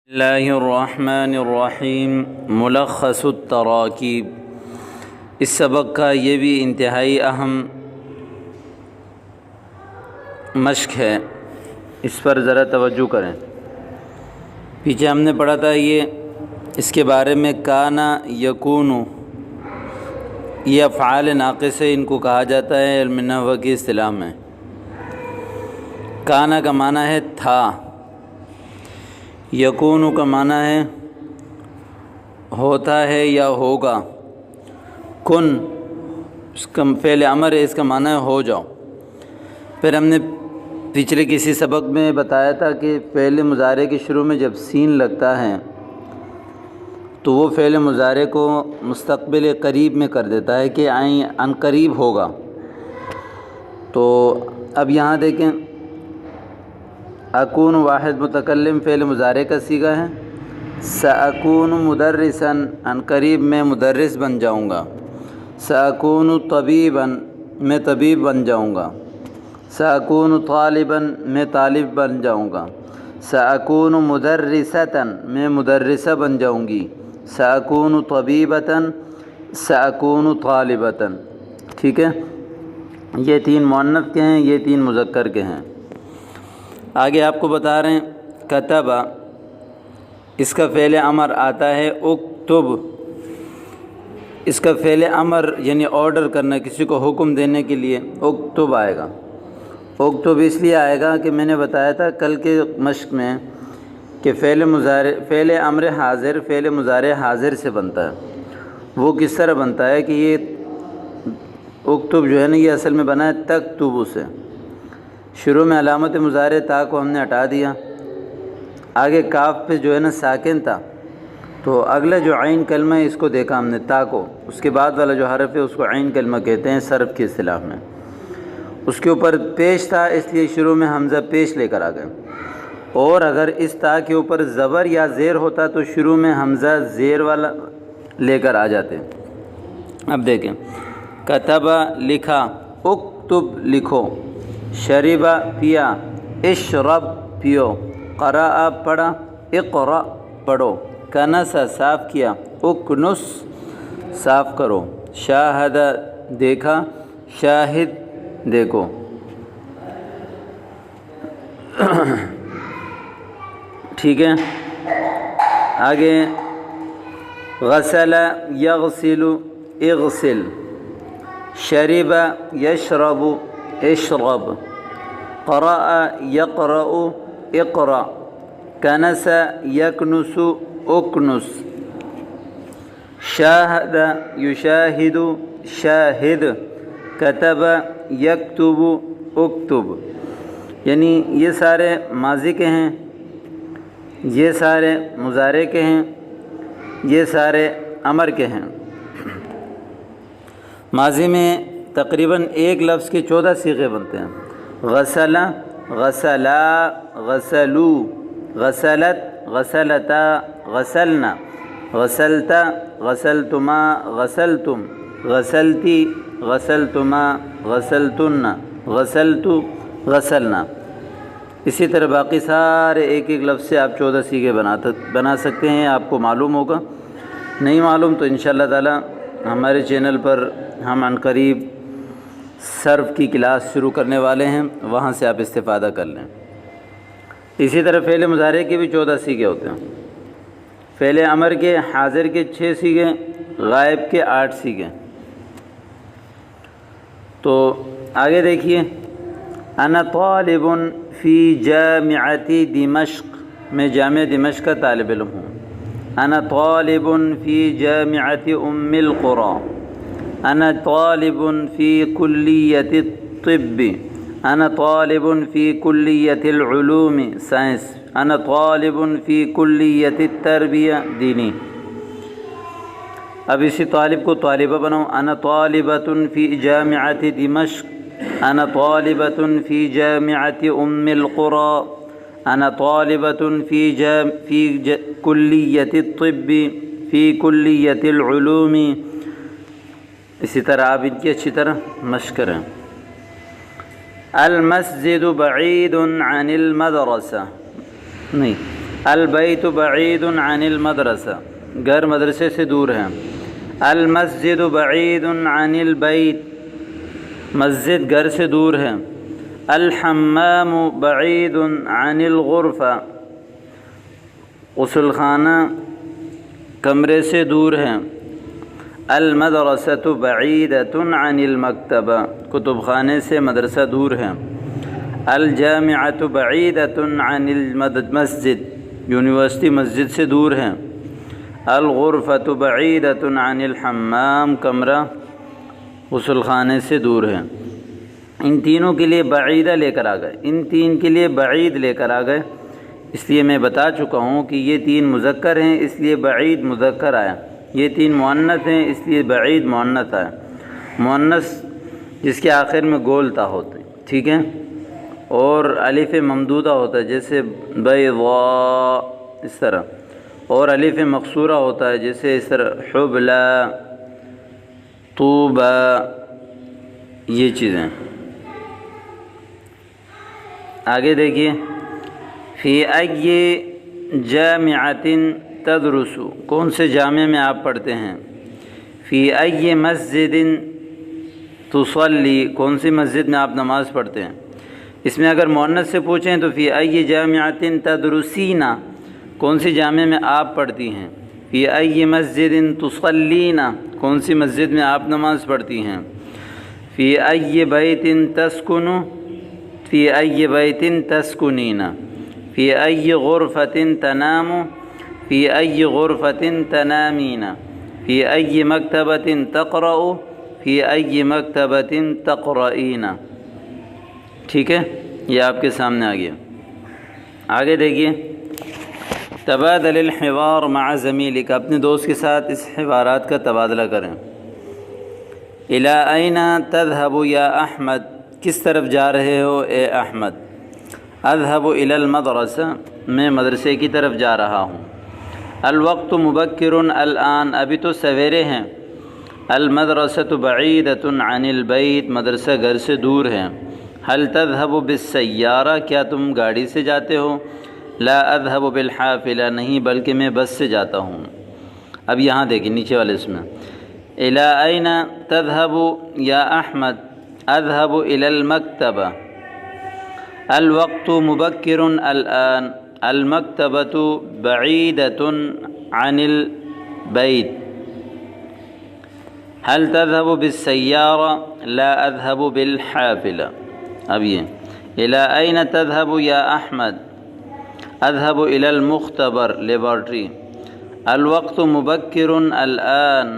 اللہ الرحمن الرحیم ملخص التراکیب۔ اس سبق کا یہ بھی انتہائی اہم مشق ہے، اس پر ذرا توجہ کریں۔ پیچھے ہم نے پڑھا تھا اس کے بارے میں کانا یکون، یہ افعال ناقص ان کو کہا جاتا ہے علم نحو کی اصطلاح میں۔ کانا کا معنی ہے تھا، یکون کا معنی ہے ہوتا ہے یا ہوگا، کن اس کا فعل امر ہے، اس کا معنی ہے ہو جاؤ۔ پھر ہم نے پچھلے کسی سبق میں بتایا تھا کہ فعل مضارع کے شروع میں جب سین لگتا ہے تو وہ فعل مضارع کو مستقبل قریب میں کر دیتا ہے کہ عن قریب ہوگا۔ تو اب یہاں دیکھیں، اکون واحد متکلم فعل مضارع کا صیغہ ہے، سأکون مدرسا عن قریب میں مدرس بن جاؤں گا، سأکون طبیبا میں طبیب بن جاؤں گا، سأکون طالبا میں طالب بن جاؤں گا، سأکون مدرستا میں مدرسہ بن جاؤں گی، سأکون طبیبتا سأکون طالبتا۔ ٹھیک ہے، یہ تین مؤنث کے ہیں، یہ تین مذکر کے ہیں۔ آگے آپ کو بتا رہے ہیں کتب، اس کا فعل امر آتا ہے اکتب، اس کا فعل امر یعنی آرڈر کرنا، کسی کو حکم دینے کے لیے اکتب آئے گا۔ اکتب اس لیے آئے گا کہ میں نے بتایا تھا کل کے مشق میں کہ فعل امر حاضر فعل مضارع حاضر سے بنتا ہے۔ وہ کس طرح بنتا ہے کہ یہ اکتب جو ہے نا، یہ اصل میں بنا ہے تکتب سے۔ شروع میں علامت مضارع تا کو ہم نے ہٹا دیا، آگے کاف پہ جو ہے نا ساکن تھا، تو اگلا جو عین کلمہ ہے اس کو دیکھا ہم نے تا کو، اس کے بعد والا جو حرف ہے اس کو عین کلمہ کہتے ہیں صرف کی اصطلاح میں۔ اس کے اوپر پیش تھا، اس لیے شروع میں حمزہ پیش لے کر آ گئے، اور اگر اس تا کے اوپر زبر یا زیر ہوتا تو شروع میں حمزہ زیر والا لے کر آ جاتے۔ اب دیکھیں، کتبہ لکھا، اکتب لکھو، شربہ پیا، اشرب پیو، قرأ پڑھا، اقرأ پڑھو، کنس صاف کیا، اکنس صاف کرو، شاہد دیکھا، شاہد دیکھو۔ ٹھیک ہے، آگے غسل یغسل اغسل، شرب یشرب اشرب، قرأ یقرأ اقرأ، کنس یکنس اکنس، شاہد یشاہد شاہد، کتب یکتب اکتب۔ یعنی یہ سارے ماضی کے ہیں، یہ سارے مضارع کے ہیں، یہ سارے امر کے ہیں۔ ماضی میں تقریباً ایک لفظ کے 14 صیغے بنتے ہیں، غسل، غسلا، غسلو، غسلت، غسلتا، غسلنا، غسلت، غسلتما، غسلتم، غسلتی، غسلتما، غسلتن، غسلت، غسلنا۔ اسی طرح باقی سارے ایک ایک لفظ سے آپ 14 صیغے بنا سکتے ہیں۔ آپ کو معلوم ہوگا، نہیں معلوم تو انشاءاللہ تعالی ہمارے چینل پر ہم عن قریب صرف کی کلاس شروع کرنے والے ہیں، وہاں سے آپ استفادہ کر لیں۔ اسی طرح فعل مضارع کے بھی 14 صیغے ہوتے ہیں، فعل امر کے حاضر کے 6 صیغے، غائب کے 8 صیغے۔ تو آگے دیکھیے، انا طالب فی جامعۃ دمشق، میں جامعہ دمشق کا طالب علم ہوں۔ انا طالب فی جامعۃ ام القری، انا طالب فی کلیۃ الطب، انا طالب فی کلیۃ العلوم سائنس، انا طالب فی کلیۃ التربیہ دینی۔ اب اسی طالب کو طالبہ بناؤ، انا طالبۃ فی جامعۃ دمشق، انا طالبۃ فی جامعۃ ام القری، انا طالبۃ فی کلیۃ الطب، فی کلیۃ العلوم۔ اسی طرح آپ ان کی اچھی طرح مشق کریں۔ المسجد بعید عن المدرسہ، نہیں، البیت بعید عن المدرسہ، گھر مدرسے سے دور ہے۔ المسجد بعید عن البیت، مسجد گھر سے دور ہے۔ الحمام بعید عن الغرفہ، غسل خانہ کمرے سے دور ہے۔ المدرسۃ بعیدۃ عن المکتبہ، کتب خانے سے مدرسہ دور ہے۔ الجامعۃ بعیدۃ عن المسجد، یونیورسٹی مسجد سے دور ہے۔ الغرفۃ بعیدۃ عن الحمام، کمرہ غسل خانے سے دور ہے۔ ان تینوں کے لیے بعیدہ لے کر آ گئے، ان تین کے لیے بعید لے کر آ گئے، اس لیے میں بتا چکا ہوں کہ یہ تین مذکر ہیں اس لیے بعید مذکر آیا، یہ تین مؤنث ہیں اس لیے بعید مؤنث آیا۔ مؤنث جس کے آخر میں گول تا ہوتے ہیں، ٹھیک ہے، اور الف ممدودہ ہوتا ہے جیسے بیضاء اس طرح، اور الف مقصورہ ہوتا ہے جیسے اس طرح حبلا، طوبہ، یہ چیزیں۔ آگے دیکھیے، فی ای جامعۃ تدرس، کون سے جامعہ میں آپ پڑھتے ہیں۔ فی ای مسجد تصلی، کون سی مسجد میں آپ نماز پڑھتے ہیں۔ اس میں اگر مؤنث سے پوچھیں تو فی ای جامعۃ تدرسین، کون سی جامعہ میں آپ پڑھتی ہیں۔ فی ای مسجد تصلین، کون سی مسجد میں آپ نماز پڑھتی ہیں۔ فی ای بیت تسکن، فی ای بیت تسکنین۔ فی ای غرفۃ تنام، فی ای غرفۃ تنامین۔ فی ای مکتبۃ تقرأ، فی ای مکتبۃ تقرئین۔ ٹھیک ہے، یہ آپ کے سامنے آ گیا۔ آگے دیکھیے، تبادل الحوار مع زمیلک، اپنے دوست کے ساتھ اس حوارات کا تبادلہ کریں۔ الی این تذهب یا احمد، کس طرف جا رہے ہو اے احمد۔ اذهب الی المدرسہ، میں مدرسے کی طرف جا رہا ہوں۔ الوقت مبکر الآن، ابھی تو سویرے ہیں۔ المدرسۃ بعیدۃ عن البیت، مدرسہ گھر سے دور ہے۔ هل تذهب بالسیارہ، کیا تم گاڑی سے جاتے ہو۔ لا اذهب بالحافلہ، نہیں بلکہ میں بس سے جاتا ہوں۔ اب یہاں دیکھیں نیچے والے اس میں، الی این تذهب یا احمد، اذهب الی المکتبہ۔ الوقت مبکر الآن، المکتبۃ بعیدۃ عن البیت۔ هل تذهب بالسیارہ، لا اذهب بالحافلہ۔ اب یہ الی این تذهب یا احمد، اذهب الی المختبر، لیبارٹری۔ الوقت مبکر الآن،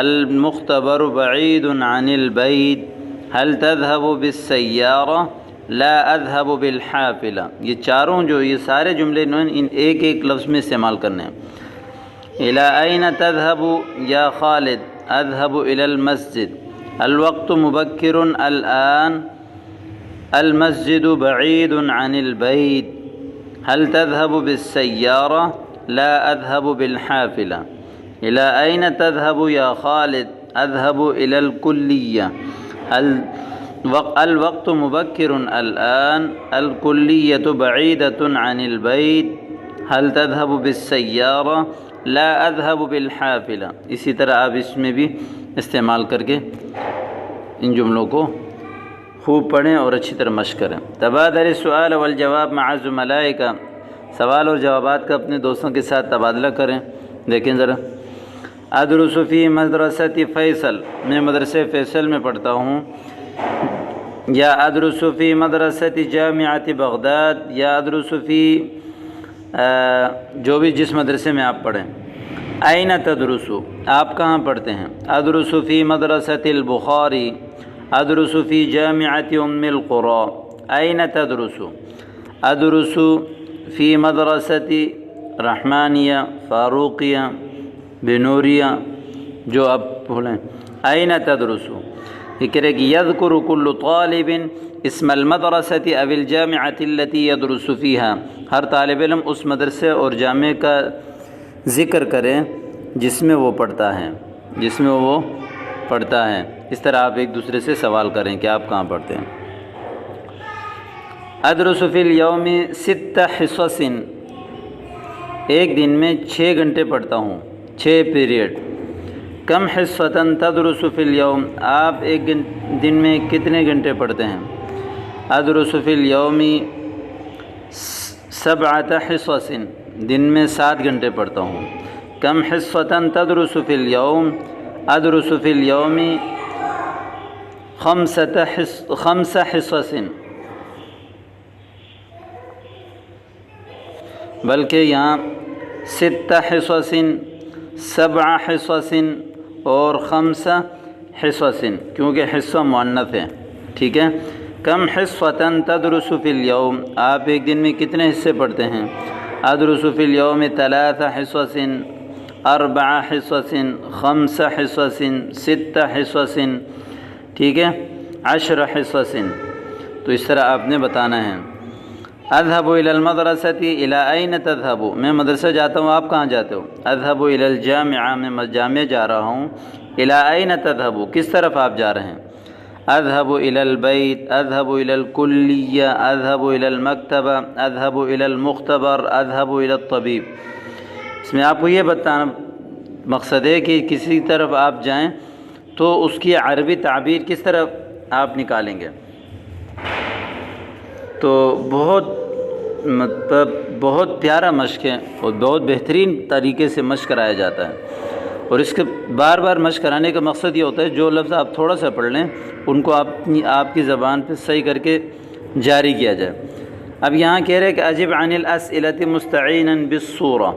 المختبر بعید عن البیت۔ هل تذهب بالسیارہ، لا اذهب بالحافلہ۔ یہ چاروں جو یہ سارے جملے ان ایک ایک لفظ میں استعمال کرنے ہیں۔ الی این تذهب یا خالد، اذهب الی المسجد۔ الوقت مبکر الآن، المسجد بعید عن البیت۔ هل تذهب بالسیارہ، لا اذهب بالحافلہ۔ الی این تذهب یا خالد، اذهب الی الکلیہ۔ الوقت مبکر الآن، الکلیۃ بعیدۃ عن البیت۔ هل تذهب بالسیارہ، لا اذهب بالحافلہ۔ اسی طرح آپ اس میں بھی استعمال کر کے ان جملوں کو خوب پڑھیں اور اچھی طرح مشق کریں۔ تبادل السؤال والجواب مع زملائک، سوال اور جوابات کا اپنے دوستوں کے ساتھ تبادلہ کریں۔ دیکھیں ذرا، ادرس فی مدرسۃ فیصل، میں مدرسے فیصل میں پڑھتا ہوں۔ یا ادرس فی مدرسۃ جامعۃ بغداد، یا ادرس فی، جو بھی جس مدرسے میں آپ پڑھیں۔ این تدرس، آپ کہاں پڑھتے ہیں۔ ادرس فی مدرسۃ البخاری، ادرس فی جامعۃ ام القری۔ این تدرس، ادرس فی مدرسۃ رحمانیہ، فاروقیہ، بنوریہ، جو آپ بولیں۔ این تدرس، یہ کرے کہ یذکر کل طالب اسم المدرسۃ او الجامعۃ التي يدرس فيها، ہر طالب علم اس مدرسے اور جامعہ کا ذکر کریں جس میں وہ پڑھتا ہے، جس میں وہ پڑھتا ہے۔ اس طرح آپ ایک دوسرے سے سوال کریں کہ آپ کہاں پڑھتے ہیں۔ ادرس فی الیوم 6 حصص، ایک دن میں 6 گھنٹے پڑھتا ہوں، 6 پیریڈ۔ کم حصۃً تدرس فی الیوم، آپ ایک دن میں کتنے گھنٹے پڑھتے ہیں؟ ادرس فی الیوم 7 حصص، دن میں 7 گھنٹے پڑھتا ہوں۔ کم حصۃً تدرس فی الیوم، ادرس فی الیوم 5 حصص، بلکہ یہاں 6 حصص، 7 حصص اور 5 حصص، کیونکہ حصہ مؤنث ہے، ٹھیک ہے۔ کم حصۃً تدرس فی الیوم، آپ ایک دن میں کتنے حصے پڑھتے ہیں؟ ادرس فی الیوم 3 حصص، 4 حصص، 5 حصص، 6 حصص، ٹھیک ہے، 10 حصص۔ تو اس طرح آپ نے بتانا ہے۔ اذهب الى المدرسة الى اين تذهب، میں مدرسہ جاتا ہوں، آپ کہاں جاتے ہو؟ اذهب الى الجامعة، میں جامعہ جا رہا ہوں۔ الى اين تذهب، کس طرف آپ جا رہے ہیں؟ اذهب الى البيت، اذهب الى الكلية، اذهب الى المكتبة، اذهب الى المختبر، اذهب الى الطبيب۔ اس میں آپ کو یہ بتانا مقصد ہے کہ کسی طرف آپ جائیں تو اس کی عربی تعبیر کس طرح آپ نکالیں گے۔ تو بہت پیارا مشق ہے اور بہت بہترین طریقے سے مشق کرایا جاتا ہے، اور اس کے بار بار مشق کرانے کا مقصد یہ ہوتا ہے جو لفظ آپ تھوڑا سا پڑھ لیں ان کو آپ کی زبان پہ صحیح کر کے جاری کیا جائے۔ اب یہاں کہہ رہے کہ اجب عن الاسئلة مستعینا بالصورة،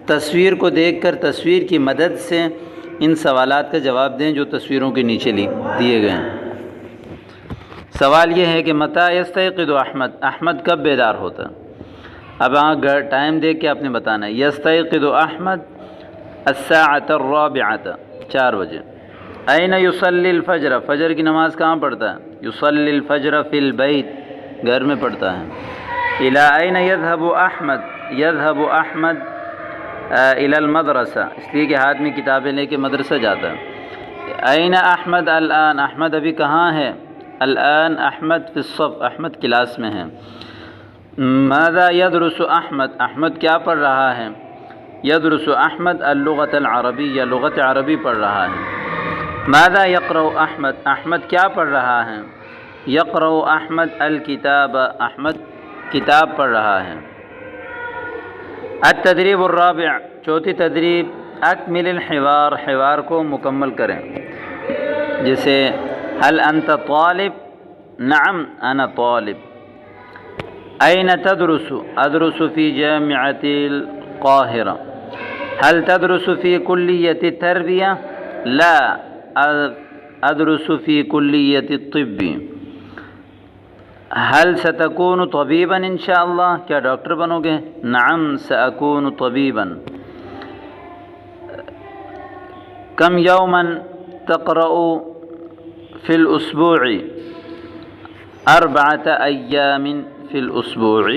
تصویر کو دیکھ کر تصویر کی مدد سے ان سوالات کا جواب دیں جو تصویروں کے نیچے دیے گئے ہیں۔ سوال یہ ہے کہ متى یستیقظ احمد، احمد کب بیدار ہوتا ہے؟ اب یہاں ٹائم دیکھ کے آپ نے بتانا ہے۔ یستیقظ احمد 4:15، 4 بجے۔ این یصلی الفجر، فجر کی نماز کہاں پڑھتا ہے؟ یصلی الفجر فی البیت، گھر میں پڑھتا ہے۔ الی این یذهب احمد، یذهب احمد الی المدرسہ، اس لیے کہ ہاتھ میں کتابیں لے کے مدرسہ جاتا ہے۔ این احمد الان، احمد ابھی کہاں ہے؟ الان احمد فی الصف، احمد کلاس میں ہے۔ ماذا یدرس احمد، احمد کیا پڑھ رہا ہے؟ یدرس احمد اللغة العربیہ، لغت عربی پڑھ رہا ہے۔ ماذا یقرأ احمد، احمد کیا پڑھ رہا ہے؟ یقرأ احمد الکتاب، احمد کتاب پڑھ رہا ہے۔ التدریب الرابع، چوتھی تدریب، اکمل الحوار، حوار کو مکمل کریں۔ جیسے هل انت طالب؟ نعم انا طالب۔ این تدرس؟ ادرس فی جامعۃ القاہرہ۔ هل تدرس فی کلیۃ التربیہ؟ لا ادرس فی کلیۃ الطب۔ هل ستكون طبیبا انشاء اللہ، کیا ڈاکٹر بنو گے؟ نعم سأكون طبیبا۔ کم یوما تقرأ فی الاسبوع؟ 4 ایام فی الاسبوع۔